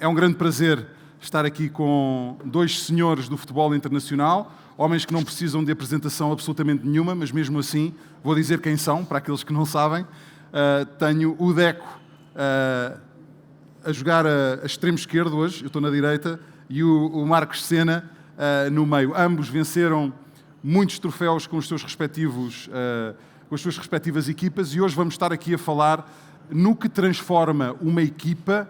É um grande prazer estar aqui com dois senhores do futebol internacional, homens que não precisam de apresentação absolutamente nenhuma, mas mesmo assim vou dizer quem são, para aqueles que não sabem. Tenho o Deco a jogar a extremo esquerdo hoje, eu estou na direita, e o Marcos Sena no meio. Ambos venceram muitos troféus com os seus respectivos, com as suas respectivas equipas, e hoje vamos estar aqui a falar no que transforma uma equipa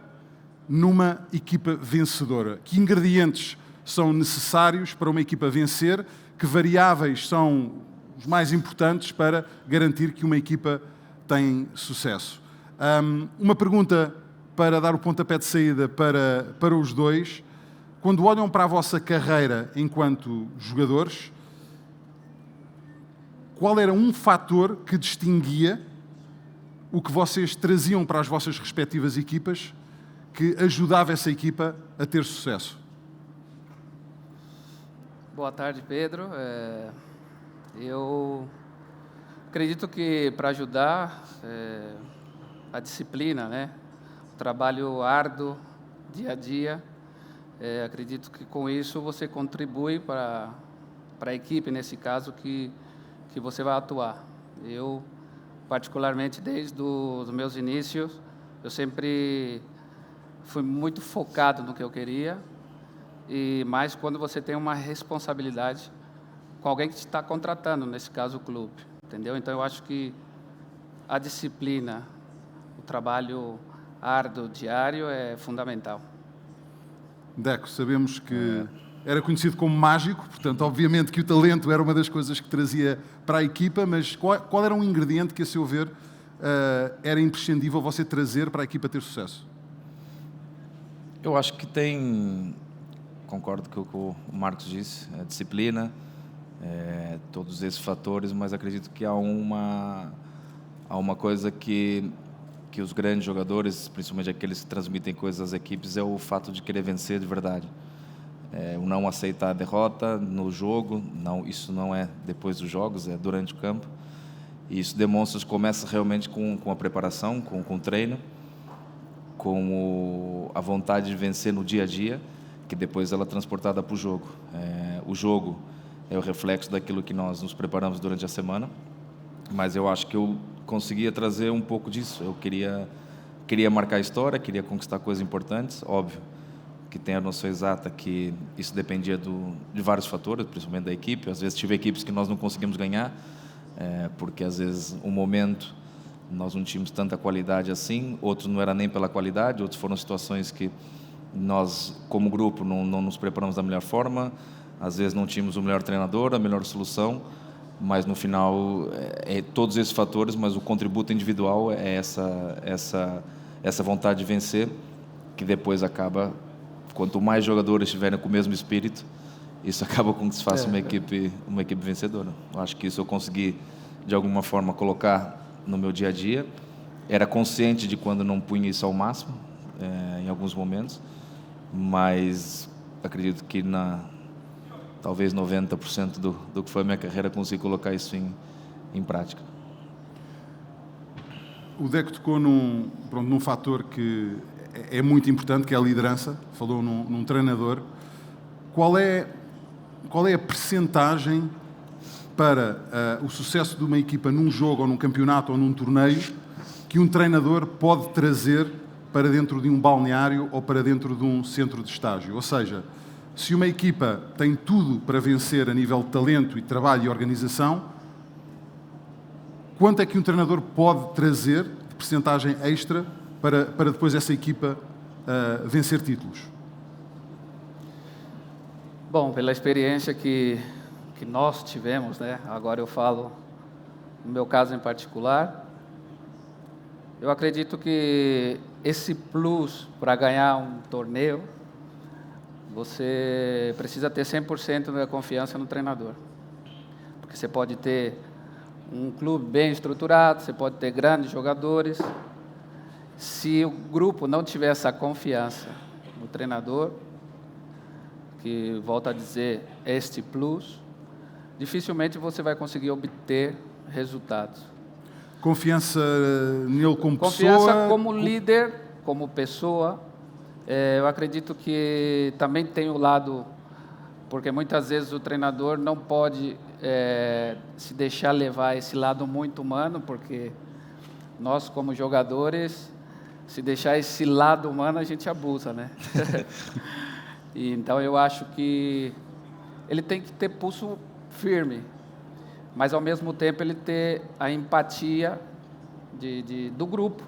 numa equipa vencedora. Que ingredientes são necessários para uma equipa vencer? Que variáveis são os mais importantes para garantir que uma equipa tem sucesso? Uma pergunta para dar o pontapé de saída para os dois. Quando olham para a vossa carreira enquanto jogadores, qual era um fator que distinguia o que vocês traziam para as vossas respectivas equipas que ajudava essa equipa a ter sucesso? Boa tarde, Pedro. Eu acredito que para ajudar a disciplina, né? O trabalho árduo, dia a dia. Acredito que com isso você contribui para a equipe, nesse caso, que você vai atuar. Eu, particularmente, desde os meus inícios, eu sempre fui muito focado no que eu queria, mas quando você tem uma responsabilidade com alguém que te está contratando, nesse caso o clube, entendeu? Então eu acho que a disciplina, o trabalho árduo, diário, é fundamental. Deco, sabemos que era conhecido como mágico, portanto, obviamente que o talento era uma das coisas que trazia para a equipa, mas qual era um ingrediente que, a seu ver, era imprescindível você trazer para a equipa ter sucesso? Eu acho que concordo com o que o Marcos disse, a disciplina, todos esses fatores, mas acredito que há uma coisa que os grandes jogadores, principalmente aqueles que transmitem coisas às equipes, é o fato de querer vencer de verdade. O não aceitar a derrota no jogo, isso não é depois dos jogos, é durante o campo. E isso começa realmente com a preparação, com o treino, com a vontade de vencer no dia a dia, que depois ela é transportada para o jogo. O jogo é o reflexo daquilo que nós nos preparamos durante a semana, mas eu acho que eu conseguia trazer um pouco disso. Eu queria marcar a história, queria conquistar coisas importantes, óbvio que tem a noção exata que isso dependia de vários fatores, principalmente da equipe. Às vezes tive equipes que nós não conseguimos ganhar, porque às vezes um momento nós não tínhamos tanta qualidade assim, outros não era nem pela qualidade, outros foram situações que nós, como grupo, não nos preparamos da melhor forma, às vezes não tínhamos o melhor treinador, a melhor solução, mas no final todos esses fatores, mas o contributo individual é essa vontade de vencer, que depois acaba, quanto mais jogadores estiverem com o mesmo espírito, isso acaba com que se faça uma equipe vencedora. Eu acho que isso eu consegui, de alguma forma, colocar no meu dia a dia. Era consciente de quando não punha isso ao máximo, em alguns momentos, mas acredito que talvez 90% do que foi a minha carreira consegui colocar isso em prática. O Deco tocou num fator que é muito importante, que é a liderança. Falou num treinador. Qual é a percentagem para o sucesso de uma equipa num jogo, ou num campeonato, ou num torneio, que um treinador pode trazer para dentro de um balneário ou para dentro de um centro de estágio? Ou seja, se uma equipa tem tudo para vencer a nível de talento e trabalho e organização, quanto é que um treinador pode trazer de percentagem extra para depois essa equipa vencer títulos? Bom, pela experiência que nós tivemos, né? Agora eu falo no meu caso em particular, eu acredito que esse plus para ganhar um torneio, você precisa ter 100% da confiança no treinador. Porque você pode ter um clube bem estruturado, você pode ter grandes jogadores. Se o grupo não tiver essa confiança no treinador, que, volto a dizer, este plus, dificilmente você vai conseguir obter resultados. Confiança nele como Confiança pessoa? como líder, como pessoa, Eu acredito que também tem o lado, porque muitas vezes o treinador não pode se deixar levar esse lado muito humano, porque nós, como jogadores, se deixar esse lado humano, a gente abusa, né? E, então, eu acho que ele tem que ter pulso firme, mas, ao mesmo tempo, ele ter a empatia do grupo.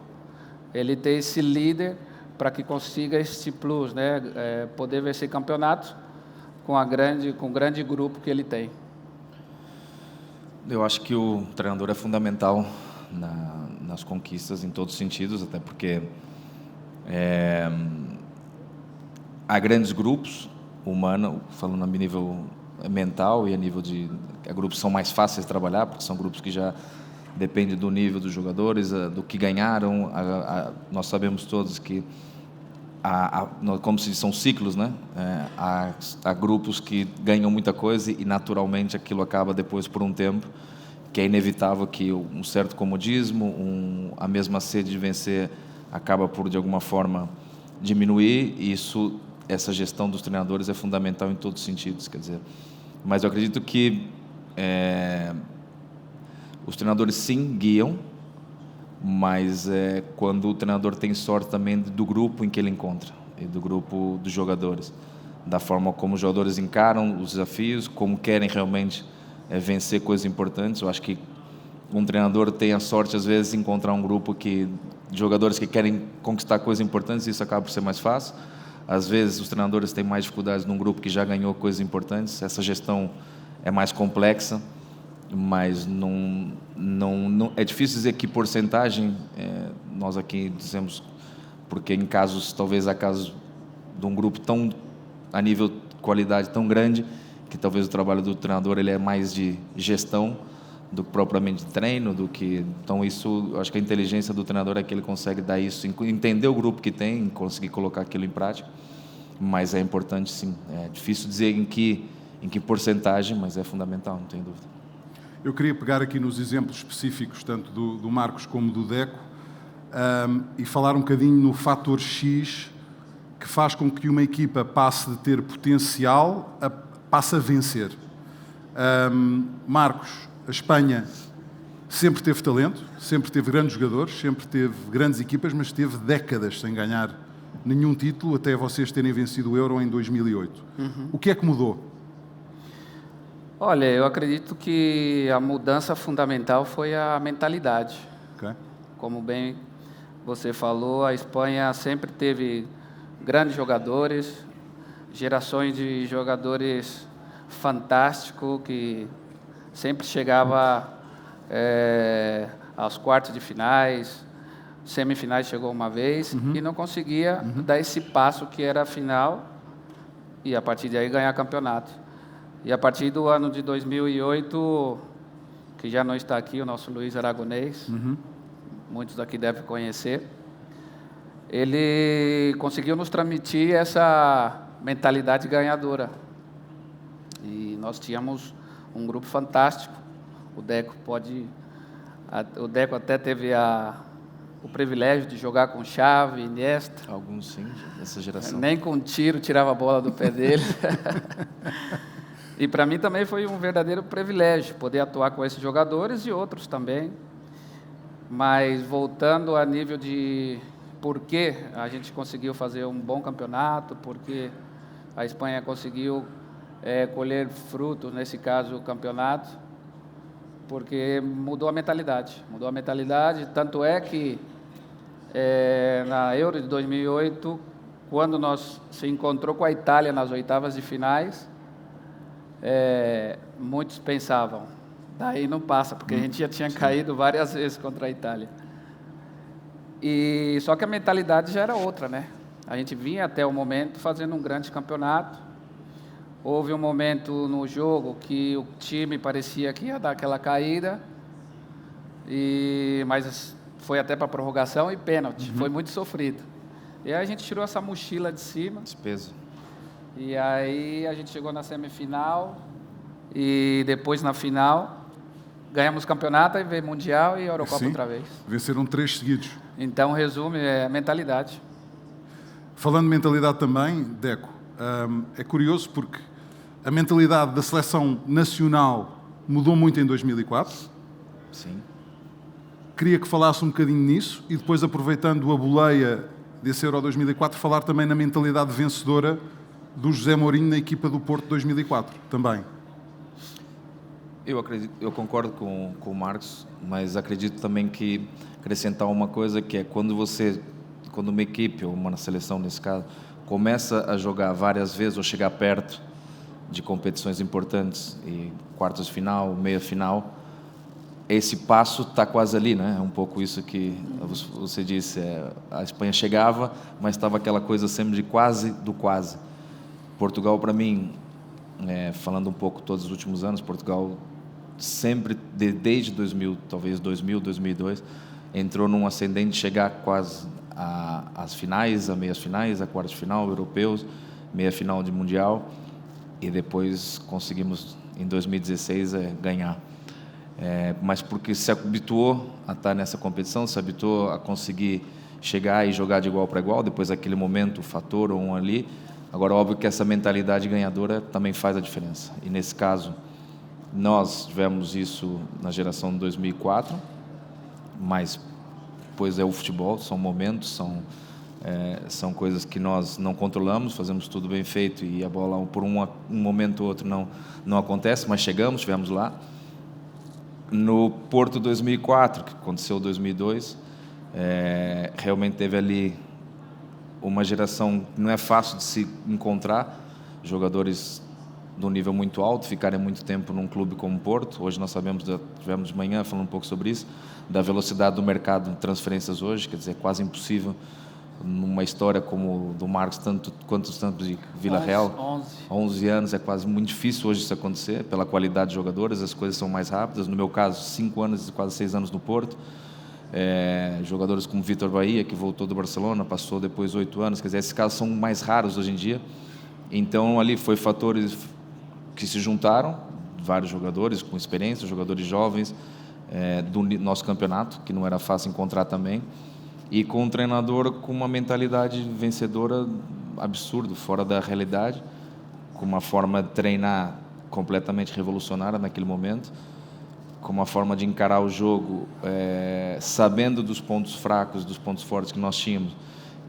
Ele ter esse líder para que consiga esse plus, né? Poder vencer campeonatos com o grande grupo que ele tem. Eu acho que o treinador é fundamental nas conquistas em todos os sentidos, até porque há grandes grupos humanos, falando a nível mental e a nível de... grupos são mais fáceis de trabalhar, porque são grupos que já dependem do nível dos jogadores, do que ganharam. Nós sabemos todos que, como se diz, são ciclos, né? Há grupos que ganham muita coisa e, naturalmente, aquilo acaba depois por um tempo, que é inevitável que um certo comodismo, a mesma sede de vencer acaba por, de alguma forma, diminuir. E essa gestão dos treinadores é fundamental em todos os sentidos, quer dizer. Mas eu acredito que os treinadores, sim, guiam, mas quando o treinador tem sorte também do grupo em que ele encontra, e do grupo dos jogadores, da forma como os jogadores encaram os desafios, como querem realmente vencer coisas importantes. Eu acho que um treinador tem a sorte, às vezes, de encontrar um grupo de jogadores que querem conquistar coisas importantes, e isso acaba por ser mais fácil. Às vezes, os treinadores têm mais dificuldades num grupo que já ganhou coisas importantes. Essa gestão é mais complexa, mas não é difícil dizer que porcentagem. Nós aqui dizemos, porque talvez há casos de um grupo a nível de qualidade tão grande, que talvez o trabalho do treinador ele é mais de gestão do que propriamente de treino, então isso, eu acho que a inteligência do treinador é que ele consegue dar isso, entender o grupo que tem, conseguir colocar aquilo em prática. Mas é importante, sim. É difícil dizer em que porcentagem, mas é fundamental, não tenho dúvida. Eu queria pegar aqui nos exemplos específicos, tanto do Marcos como do Deco, e falar um bocadinho no fator X que faz com que uma equipa passe de ter potencial passe a vencer. Marcos, a Espanha sempre teve talento, sempre teve grandes jogadores, sempre teve grandes equipas, mas teve décadas sem ganhar nenhum título, até vocês terem vencido o Euro em 2008. O que é que mudou? Olha, eu acredito que a mudança fundamental foi a mentalidade. Okay. Como bem você falou, a Espanha sempre teve grandes jogadores, gerações de jogadores fantásticos, que sempre chegava aos quartos de finais, semifinais chegou uma vez, e não conseguia dar esse passo que era a final, e a partir daí ganhar campeonato. E a partir do ano de 2008, que já não está aqui, o nosso Luiz Aragonês, muitos daqui devem conhecer, ele conseguiu nos transmitir essa mentalidade ganhadora. E nós tínhamos um grupo fantástico. O Deco até teve o privilégio de jogar com Xavi, Iniesta. Alguns, sim, dessa geração. Nem com tiro tirava a bola do pé dele. E para mim também foi um verdadeiro privilégio poder atuar com esses jogadores e outros também. Mas voltando a nível de por que a gente conseguiu fazer um bom campeonato, porque a Espanha conseguiu colher frutos, nesse caso o campeonato, porque mudou a mentalidade. Mudou a mentalidade, tanto é que na Euro de 2008, quando nós se encontrou com a Itália nas oitavas de finais, muitos pensavam, daí não passa, porque a gente já tinha caído várias vezes contra a Itália. Só que a mentalidade já era outra, né? A gente vinha até o momento fazendo um grande campeonato. Houve um momento no jogo que o time parecia que ia dar aquela caída, mas foi até para prorrogação e pênalti. Foi muito sofrido. E aí a gente tirou essa mochila de cima. Esse peso. E aí a gente chegou na semifinal e depois na final ganhamos o campeonato, aí veio Mundial e Eurocopa outra vez. Venceram 3 seguidos. Então, resume, a mentalidade. Falando de mentalidade também, Deco, é curioso porque a mentalidade da seleção nacional mudou muito em 2004. Sim. Queria que falasse um bocadinho nisso e depois, aproveitando a boleia desse Euro 2004, falar também na mentalidade vencedora do José Mourinho na equipa do Porto 2004 também. Eu concordo com o Marcos, mas acredito também que acrescentar uma coisa que é quando uma equipe, ou uma seleção nesse caso, começa a jogar várias vezes ou chegar perto de competições importantes, e quartas de final, meia final, esse passo está quase ali, né? É um pouco isso que você disse. A Espanha chegava, mas estava aquela coisa sempre de quase do quase. Portugal, para mim, falando um pouco todos os últimos anos, Portugal sempre, desde 2000, talvez 2000, 2002, entrou num ascendente de chegar quase às finais, a meias finais, a quartas de final, europeus, meia final de mundial, e depois conseguimos, em 2016, ganhar. Mas porque se habituou a estar nessa competição, se habituou a conseguir chegar e jogar de igual para igual, depois daquele momento, o fator ou um ali. Agora, óbvio que essa mentalidade ganhadora também faz a diferença. E nesse caso, nós tivemos isso na geração de 2004, mas pois é o futebol, são momentos, são coisas que nós não controlamos, fazemos tudo bem feito e a bola por um momento ou outro não acontece, mas estivemos lá. No Porto 2004, que aconteceu em 2002, realmente teve ali uma geração que não é fácil de se encontrar, jogadores de um nível muito alto, ficarem muito tempo num clube como o Porto. Hoje nós tivemos de manhã falando um pouco sobre isso, da velocidade do mercado de transferências hoje, quer dizer, é quase impossível numa história como do Marcos, quantos tantos de Vila Real? 11 anos, é quase muito difícil hoje isso acontecer, pela qualidade de jogadores, as coisas são mais rápidas. No meu caso, 5 anos e quase 6 anos no Porto. Jogadores como Vítor Bahia, que voltou do Barcelona, passou depois 8 anos, quer dizer, esses casos são mais raros hoje em dia. Então, ali foi fatores que se juntaram, vários jogadores com experiência, jogadores jovens, do nosso campeonato, que não era fácil encontrar também, e com um treinador com uma mentalidade vencedora absurda, fora da realidade, com uma forma de treinar completamente revolucionária naquele momento, com uma forma de encarar o jogo, sabendo dos pontos fracos, dos pontos fortes que nós tínhamos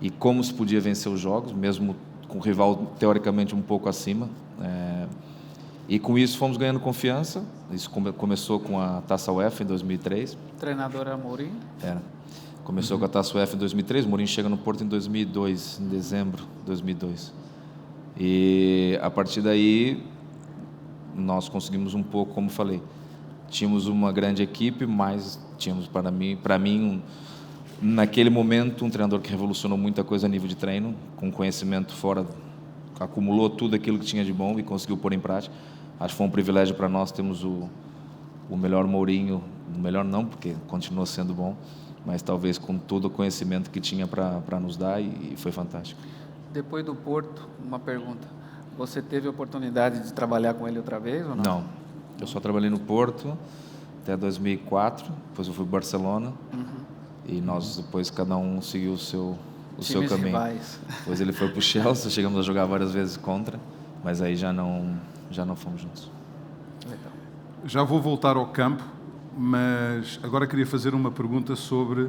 e como se podia vencer os jogos, mesmo com o rival teoricamente um pouco acima. E com isso fomos ganhando confiança. Isso começou com a Taça UEFA em 2003. O treinador era Mourinho? Começou com a Taça UEFA em 2003. Mourinho chega no Porto em 2002, em dezembro de 2002. E a partir daí nós conseguimos um pouco, como falei, tínhamos uma grande equipe, mas tínhamos para mim naquele momento um treinador que revolucionou muita coisa a nível de treino, com conhecimento fora, acumulou tudo aquilo que tinha de bom e conseguiu pôr em prática. Acho que foi um privilégio para nós termos o melhor Mourinho, melhor não, porque continua sendo bom, mas talvez com todo o conhecimento que tinha para nos dar, e foi fantástico. Depois do Porto, uma pergunta. Você teve a oportunidade de trabalhar com ele outra vez ou não? Não. Eu só trabalhei no Porto até 2004, depois eu fui para o Barcelona, e nós depois cada um seguiu o seu caminho. Rivais. Depois ele foi para o Chelsea, chegamos a jogar várias vezes contra, mas aí já não fomos juntos. Legal. Já vou voltar ao campo, mas agora queria fazer uma pergunta sobre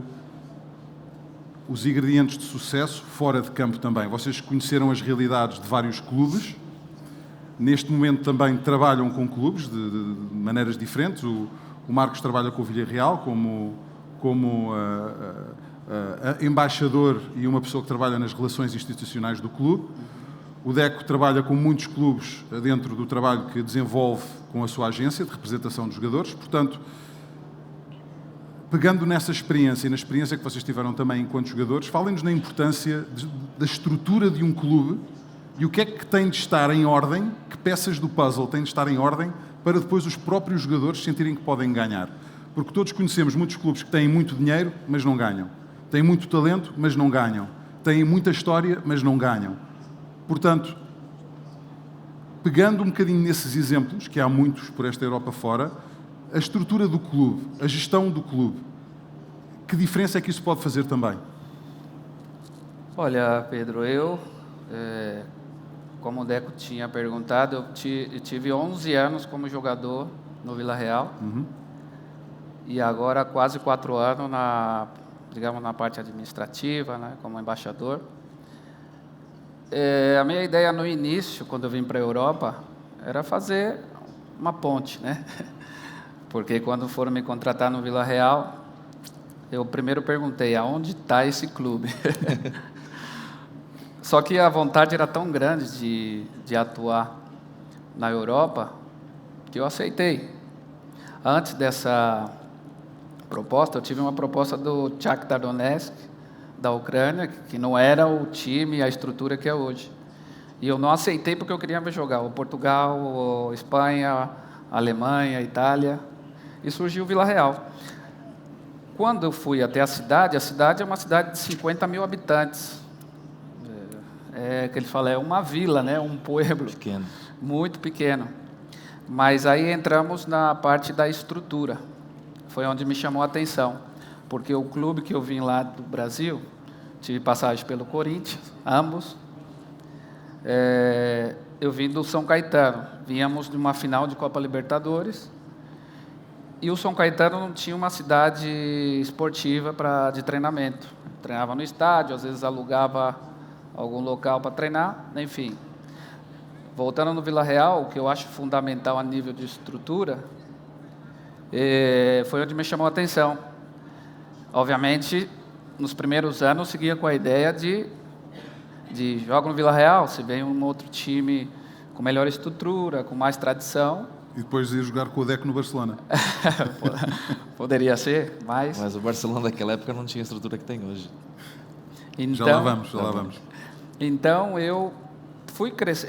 os ingredientes de sucesso fora de campo também. Vocês conheceram as realidades de vários clubes. Neste momento também trabalham com clubes de maneiras diferentes. O Marcos trabalha com o Villarreal como embaixador e uma pessoa que trabalha nas relações institucionais do clube. O Deco trabalha com muitos clubes dentro do trabalho que desenvolve com a sua agência de representação dos jogadores. Portanto, pegando nessa experiência e na experiência que vocês tiveram também enquanto jogadores, falem-nos na importância da estrutura de um clube e o que é que tem de estar em ordem, que peças do puzzle têm de estar em ordem para depois os próprios jogadores sentirem que podem ganhar. Porque todos conhecemos muitos clubes que têm muito dinheiro, mas não ganham. Têm muito talento, mas não ganham. Têm muita história, mas não ganham. Portanto, pegando um bocadinho nesses exemplos, que há muitos por esta Europa fora, a estrutura do clube, a gestão do clube, que diferença é que isso pode fazer também? Olha, Pedro, como o Deco tinha perguntado, eu tive 11 anos como jogador no Vila Real. E agora quase 4 anos digamos, na parte administrativa, né, como embaixador. A minha ideia no início, quando eu vim para a Europa, era fazer uma ponte, né? Porque quando foram me contratar no Vila Real, eu primeiro perguntei, aonde está esse clube? Só que a vontade era tão grande de atuar na Europa, que eu aceitei. Antes dessa proposta, eu tive uma proposta do Shakhtar Donetsk, da Ucrânia, que não era o time, a estrutura que é hoje. E eu não aceitei porque eu queria ver jogar o Portugal, o Espanha, a Alemanha, a Itália, e surgiu o Vila Real. Quando eu fui até a cidade é uma cidade de 50 mil habitantes. Que ele fala, é uma vila, né? Um pueblo. Pequeno. Muito pequeno. Mas aí entramos na parte da estrutura. Foi onde me chamou a atenção, porque o clube que eu vim lá do Brasil, tive passagem pelo Corinthians, ambos. Eu vim do São Caetano, viemos de uma final de Copa Libertadores, e o São Caetano não tinha uma cidade esportiva de treinamento. Treinava no estádio, às vezes alugava algum local para treinar, enfim. Voltando no Vila Real, o que eu acho fundamental a nível de estrutura, foi onde me chamou a atenção. Obviamente, nos primeiros anos, eu seguia com a ideia de jogar no Vila Real, se vem um outro time com melhor estrutura, com mais tradição. E depois ir jogar com o Deco no Barcelona. Poderia ser, mas... Mas o Barcelona daquela época não tinha a estrutura que tem hoje. Então, já lá vamos. Então, eu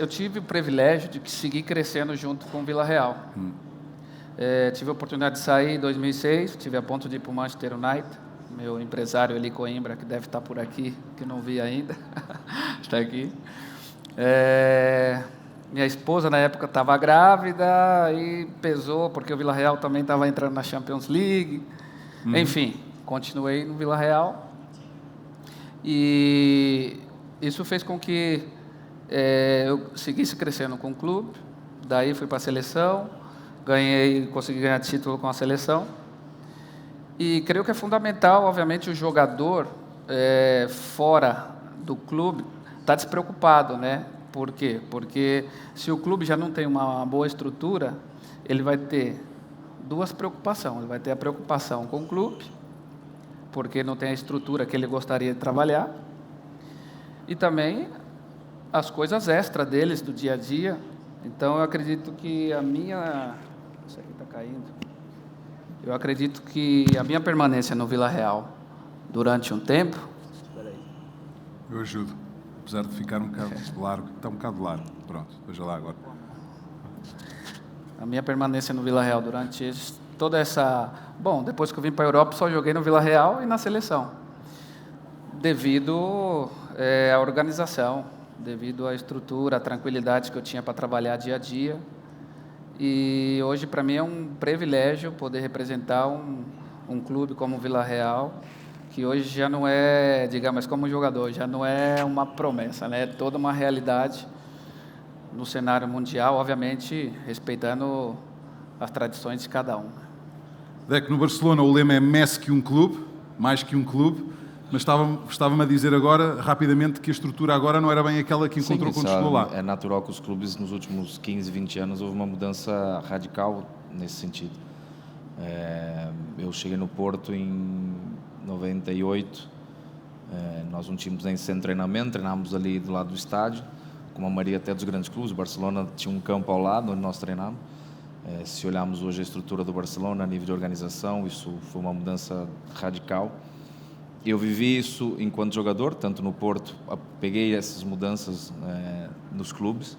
tive o privilégio de seguir crescendo junto com o Vila Real. Tive a oportunidade de sair em 2006, tive a ponto de ir para o Manchester United. Meu empresário Eli Coimbra, que deve estar por aqui, que não vi ainda, está aqui. Minha esposa, na época, estava grávida e pesou, porque o Vila Real também estava entrando na Champions League. Enfim, continuei no Vila Real. E isso fez com que eu seguisse crescendo com o clube. Daí fui para a seleção, consegui ganhar título com a seleção. E creio que é fundamental, obviamente, o jogador fora do clube está despreocupado, né? Por quê? Porque se o clube já não tem uma boa estrutura, ele vai ter duas preocupações. Ele vai ter a preocupação com o clube, porque não tem a estrutura que ele gostaria de trabalhar, e também as coisas extras deles do dia a dia. Então, eu acredito que isso aqui está caindo. Eu acredito que a minha permanência no Vila Real durante um tempo... Espera aí. Eu ajudo, apesar de ficar um bocado largo. Está um bocado largo. Pronto, veja lá agora. A minha permanência no Vila Real durante toda essa... Bom, depois que eu vim para a Europa, só joguei no Vila Real e na seleção. Devido à organização, devido à estrutura, à tranquilidade que eu tinha para trabalhar dia a dia. E hoje, para mim, é um privilégio poder representar um clube como o Vila Real, que hoje já não é, digamos, como jogador, já não é uma promessa, né? É toda uma realidade no cenário mundial, obviamente, respeitando as tradições de cada um. Deco, no Barcelona o lema é mais que um clube, mas estava-me a dizer agora, rapidamente, que a estrutura agora não era bem aquela que encontrou quando chegou lá. É natural que os clubes, nos últimos 15, 20 anos, houve uma mudança radical nesse sentido. Eu cheguei no Porto em 98, nós não tínhamos nem centro de treinamento, treinávamos ali do lado do estádio, como a maioria até dos grandes clubes. O Barcelona tinha um campo ao lado onde nós treinávamos. Se olharmos hoje a estrutura do Barcelona a nível de organização, isso foi uma mudança radical. Eu vivi isso enquanto jogador, tanto no Porto, peguei essas mudanças nos clubes.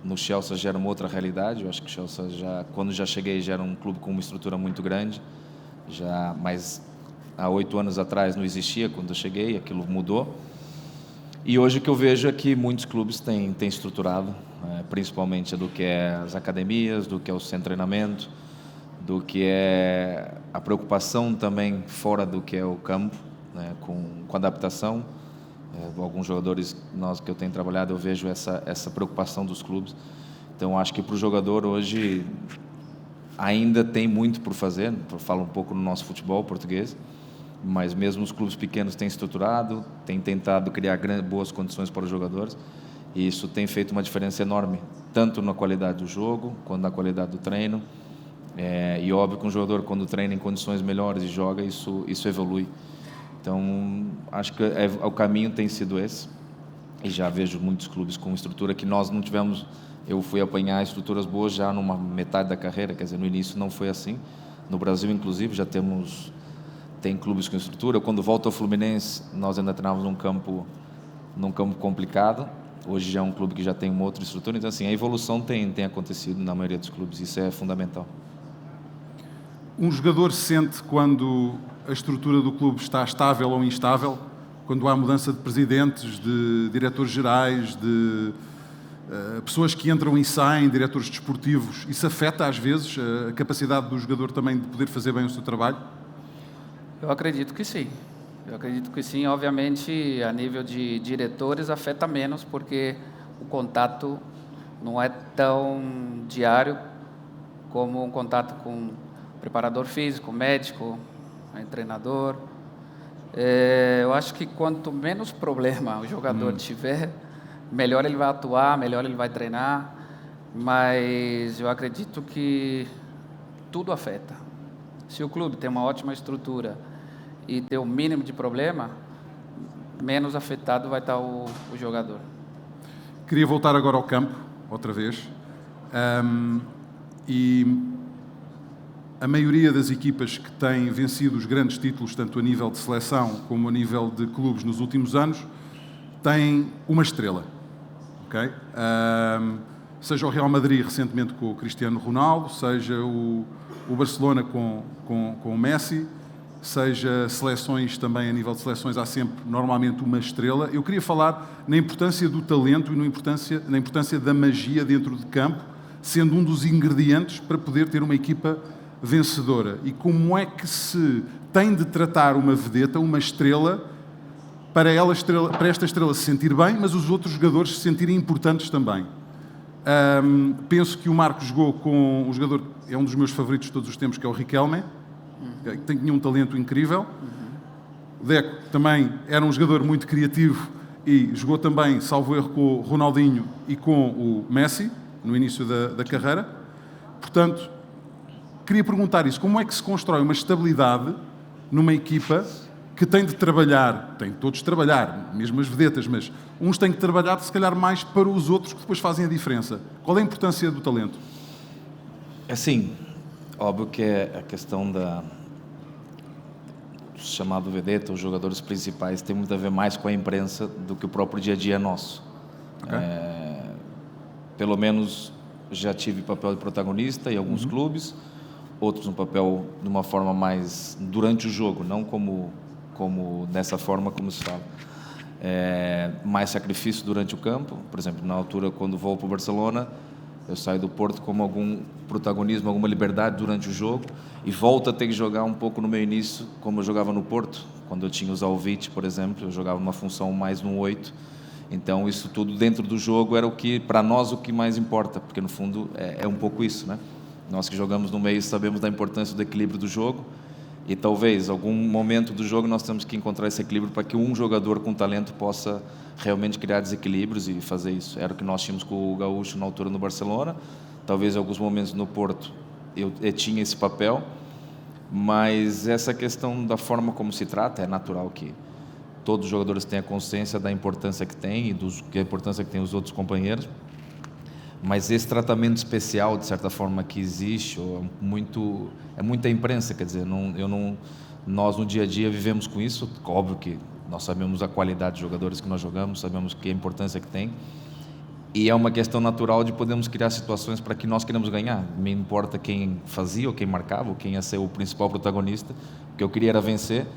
No Chelsea já era uma outra realidade. Eu acho que o Chelsea, quando já cheguei, já era um clube com uma estrutura muito grande. Mas há 8 anos atrás não existia, quando eu cheguei, aquilo mudou. E hoje o que eu vejo é que muitos clubes têm estruturado, principalmente do que é as academias, do que é o centro de treinamento, do que é a preocupação também fora do que é o campo, com adaptação. Alguns jogadores que eu tenho trabalhado, eu vejo essa preocupação dos clubes. Então, acho que para o jogador hoje ainda tem muito por fazer. Falo um pouco no nosso futebol português, mas mesmo os clubes pequenos têm estruturado, têm tentado criar boas condições para os jogadores, e isso tem feito uma diferença enorme, tanto na qualidade do jogo, quanto na qualidade do treino. E óbvio que um jogador, quando treina em condições melhores e joga, isso evolui. Então, acho que o caminho tem sido esse, e já vejo muitos clubes com estrutura que nós não tivemos. Eu fui apanhar estruturas boas já numa metade da carreira, quer dizer, no início não foi assim. No Brasil, inclusive, já tem clubes com estrutura. Quando volto ao Fluminense, nós ainda treinávamos num campo complicado. Hoje já é um clube que já tem uma outra estrutura. Então, assim, a evolução tem acontecido na maioria dos clubes. Isso é fundamental. Um jogador sente quando a estrutura do clube está estável ou instável, quando há mudança de presidentes, de diretores gerais, de pessoas que entram e saem, diretores desportivos. Isso afeta, às vezes, a capacidade do jogador também de poder fazer bem o seu trabalho? Eu acredito que sim. Obviamente, a nível de diretores, afeta menos, porque o contato não é tão diário como um contato com preparador físico, médico, treinador. Eu acho que quanto menos problema o jogador tiver, melhor ele vai atuar, melhor ele vai treinar, mas eu acredito que tudo afeta. Se o clube tem uma ótima estrutura e tem o mínimo de problema, menos afetado vai estar o jogador. Queria voltar agora ao campo, outra vez, e a maioria das equipas que têm vencido os grandes títulos, tanto a nível de seleção como a nível de clubes nos últimos anos, têm uma estrela. Okay? Seja o Real Madrid recentemente com o Cristiano Ronaldo, seja o Barcelona com o Messi, seja seleções também, a nível de seleções há sempre normalmente uma estrela. Eu queria falar na importância do talento e na importância da magia dentro de campo, sendo um dos ingredientes para poder ter uma equipa vencedora. E como é que se tem de tratar uma vedeta, uma estrela, para esta estrela se sentir bem, mas os outros jogadores se sentirem importantes também. Penso que o Marco jogou com um jogador, é um dos meus favoritos de todos os tempos, que é o Riquelme, que tinha um talento incrível. O Deco também era um jogador muito criativo e jogou também, salvo erro, com o Ronaldinho e com o Messi, no início da carreira. Portanto, queria perguntar isso, como é que se constrói uma estabilidade numa equipa que tem de trabalhar, tem de todos trabalhar, mesmo as vedetas, mas uns têm que trabalhar, se calhar, mais para os outros que depois fazem a diferença. Qual é a importância do talento? Assim, óbvio que a questão chamado vedeta, os jogadores principais, tem muito a ver mais com a imprensa do que o próprio dia a dia nosso. Okay. Pelo menos já tive papel de protagonista em alguns clubes, outros um papel de uma forma mais durante o jogo, não como dessa forma como se fala. Mais sacrifício durante o campo. Por exemplo, na altura, quando vou para o Barcelona, eu saio do Porto com algum protagonismo, alguma liberdade durante o jogo e volto a ter que jogar um pouco no meu início, como eu jogava no Porto. Quando eu tinha o Zalvic, por exemplo, eu jogava uma função mais no 8. Então, isso tudo dentro do jogo era para nós, o que mais importa, porque no fundo é um pouco isso, né? Nós que jogamos no meio sabemos da importância do equilíbrio do jogo. E talvez, algum momento do jogo, nós temos que encontrar esse equilíbrio para que um jogador com talento possa realmente criar desequilíbrios e fazer isso. Era o que nós tínhamos com o Gaúcho na altura no Barcelona. Talvez em alguns momentos no Porto eu tinha esse papel, mas essa questão da forma como se trata, é natural que todos os jogadores tenham consciência da importância que tem e da importância que tem os outros companheiros. Mas esse tratamento especial, de certa forma, que existe, é muita imprensa, quer dizer, nós no dia a dia vivemos com isso. Óbvio que nós sabemos a qualidade de jogadores que nós jogamos, sabemos que a importância que tem, e é uma questão natural de podermos criar situações para que nós queremos ganhar. Me importa quem fazia ou quem marcava, ou quem ia ser o principal protagonista, o que eu queria era vencer.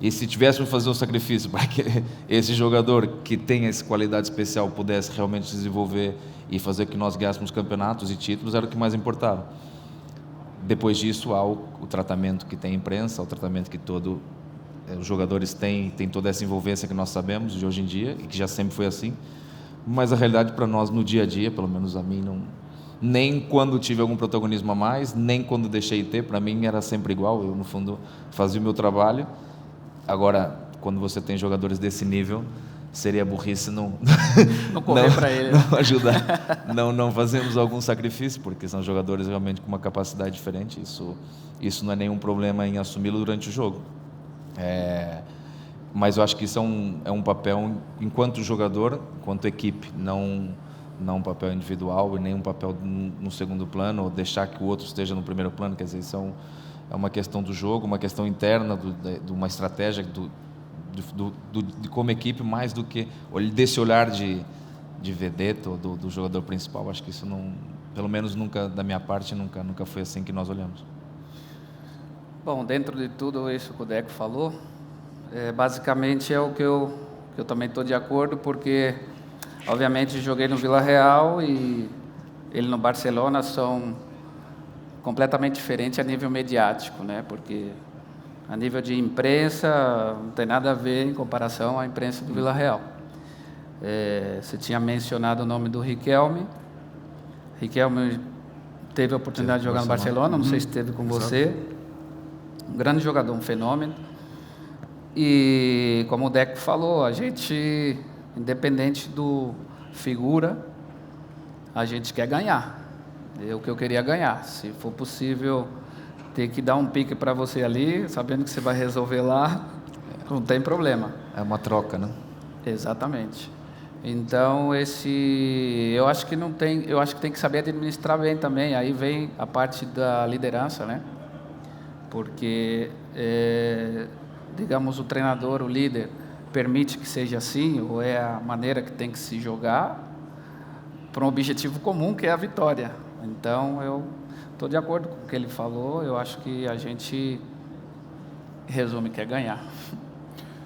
E se tivéssemos que fazer o sacrifício para que esse jogador que tem essa qualidade especial pudesse realmente se desenvolver e fazer que nós ganhássemos campeonatos e títulos, era o que mais importava. Depois disso, há o tratamento que tem a imprensa, o tratamento que todo os jogadores têm toda essa envolvência que nós sabemos de hoje em dia e que já sempre foi assim, mas a realidade para nós no dia a dia, pelo menos a mim, não, nem quando tive algum protagonismo a mais, nem quando deixei de ter, para mim era sempre igual. Eu, no fundo, fazia o meu trabalho. Agora, quando você tem jogadores desse nível, seria burrice não correr para ele. Não ajudar, não fazemos algum sacrifício, porque são jogadores realmente com uma capacidade diferente. Isso não é nenhum problema em assumi-lo durante o jogo. Mas eu acho que isso é um papel enquanto jogador, enquanto equipe, não um papel individual e nem um papel no segundo plano, ou deixar que o outro esteja no primeiro plano. Quer dizer, isso é uma questão do jogo, uma questão interna, de uma estratégia de como equipe, mais do que desse olhar de vedeta ou do jogador principal. Acho que isso não, pelo menos nunca, da minha parte, nunca foi assim que nós olhamos. Bom, dentro de tudo isso que o Deco falou, basicamente é o que eu também estou de acordo, porque obviamente joguei no Vila Real e ele no Barcelona são completamente diferentes a nível mediático, né? Porque a nível de imprensa não tem nada a ver em comparação à imprensa do Vila Real. Você tinha mencionado o nome do Riquelme. Riquelme teve a oportunidade de jogar no Barcelona, não sei se esteve com você. Um grande jogador, um fenômeno. E como o Deco falou, a gente, independente do figura, a gente quer ganhar. O que eu queria ganhar. Se for possível ter que dar um pique para você ali, sabendo que você vai resolver lá, não tem problema. É uma troca, né? Exatamente. Então eu acho que tem que saber administrar bem também. Aí vem a parte da liderança, né? Porque digamos, o treinador, o líder, permite que seja assim, ou é a maneira que tem que se jogar, para um objetivo comum, que é a vitória. Então, eu estou de acordo com o que ele falou, eu acho que a gente resume que é ganhar.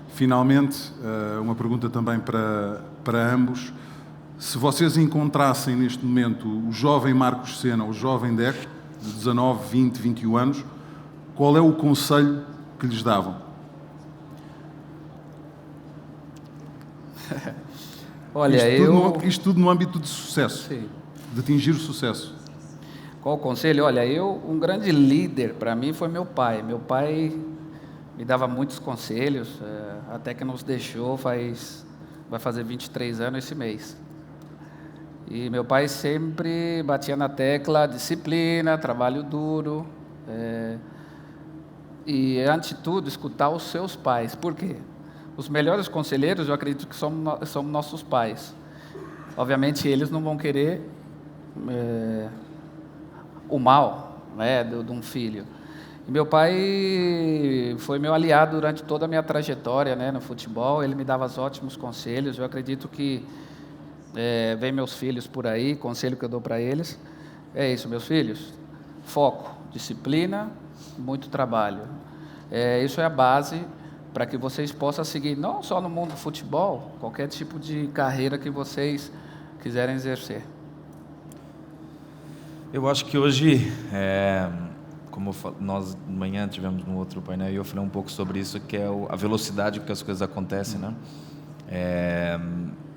Finalmente, uma pergunta também para ambos. Se vocês encontrassem neste momento o jovem Marcos Sena, o jovem Deco, de 19, 20, 21 anos, qual é o conselho que lhes davam? Olha, isto tudo no âmbito de sucesso, sim, de atingir o sucesso. Qual o conselho? Olha, um grande líder para mim foi meu pai. Meu pai me dava muitos conselhos, até que nos deixou vai fazer 23 anos esse mês. E meu pai sempre batia na tecla disciplina, trabalho duro, e, antes de tudo, escutar os seus pais. Por quê? Os melhores conselheiros, eu acredito que somos nossos pais. Obviamente, eles não vão querer o mal, né, de um filho. E meu pai foi meu aliado durante toda a minha trajetória, né, no futebol. Ele me dava os ótimos conselhos. Eu acredito que vem meus filhos por aí, conselho que eu dou para eles. É isso, meus filhos. Foco, disciplina, muito trabalho. Isso é a base para que vocês possam seguir, não só no mundo do futebol, qualquer tipo de carreira que vocês quiserem exercer. Eu acho que hoje, como nós de manhã tivemos no outro painel, e eu falei um pouco sobre isso, que é a velocidade com que as coisas acontecem, né?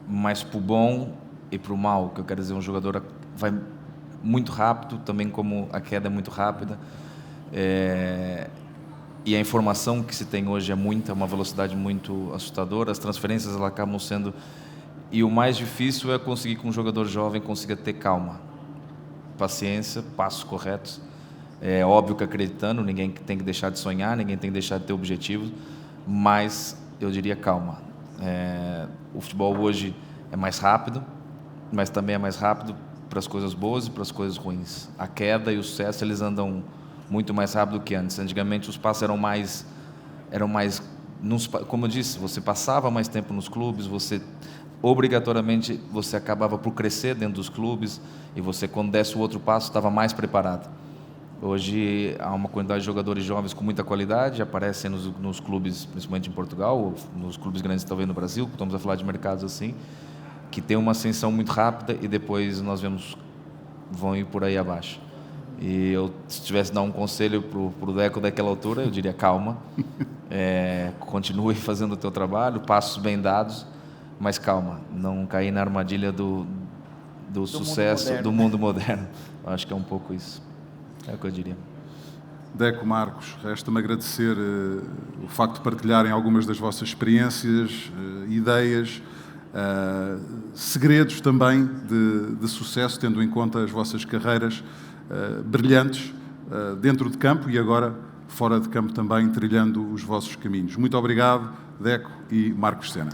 Mas para o bom e para o mal, que eu quero dizer, um jogador vai muito rápido, também como a queda é muito rápida, e a informação que se tem hoje é uma velocidade muito assustadora, as transferências elas acabam sendo... E o mais difícil é conseguir que um jogador jovem consiga ter calma, paciência, passos corretos. É óbvio que acreditando, ninguém tem que deixar de sonhar, ninguém tem que deixar de ter objetivos, mas eu diria calma. O futebol hoje é mais rápido, mas também é mais rápido para as coisas boas e para as coisas ruins. A queda e o sucesso, eles andam muito mais rápido que antes. Antigamente os passos eram mais como eu disse, você passava mais tempo nos clubes, obrigatoriamente você acabava por crescer dentro dos clubes, e você, quando desse o outro passo, estava mais preparado. Hoje há uma quantidade de jogadores jovens com muita qualidade, aparecem nos clubes, principalmente em Portugal, ou nos clubes grandes talvez no Brasil, estamos a falar de mercados assim, que tem uma ascensão muito rápida e depois nós vemos vão ir por aí abaixo. E se tivesse dar um conselho para o Deco daquela altura, eu diria calma. Continue fazendo o teu trabalho, passos bem dados, mas calma, não cair na armadilha do sucesso do mundo moderno. Eu acho que é um pouco isso. É o que eu diria. Deco, Marcos, resta-me agradecer o facto de partilharem algumas das vossas experiências, ideias, segredos também de sucesso, tendo em conta as vossas carreiras brilhantes dentro de campo e agora fora de campo também, trilhando os vossos caminhos. Muito obrigado, Deco e Marcos Sena.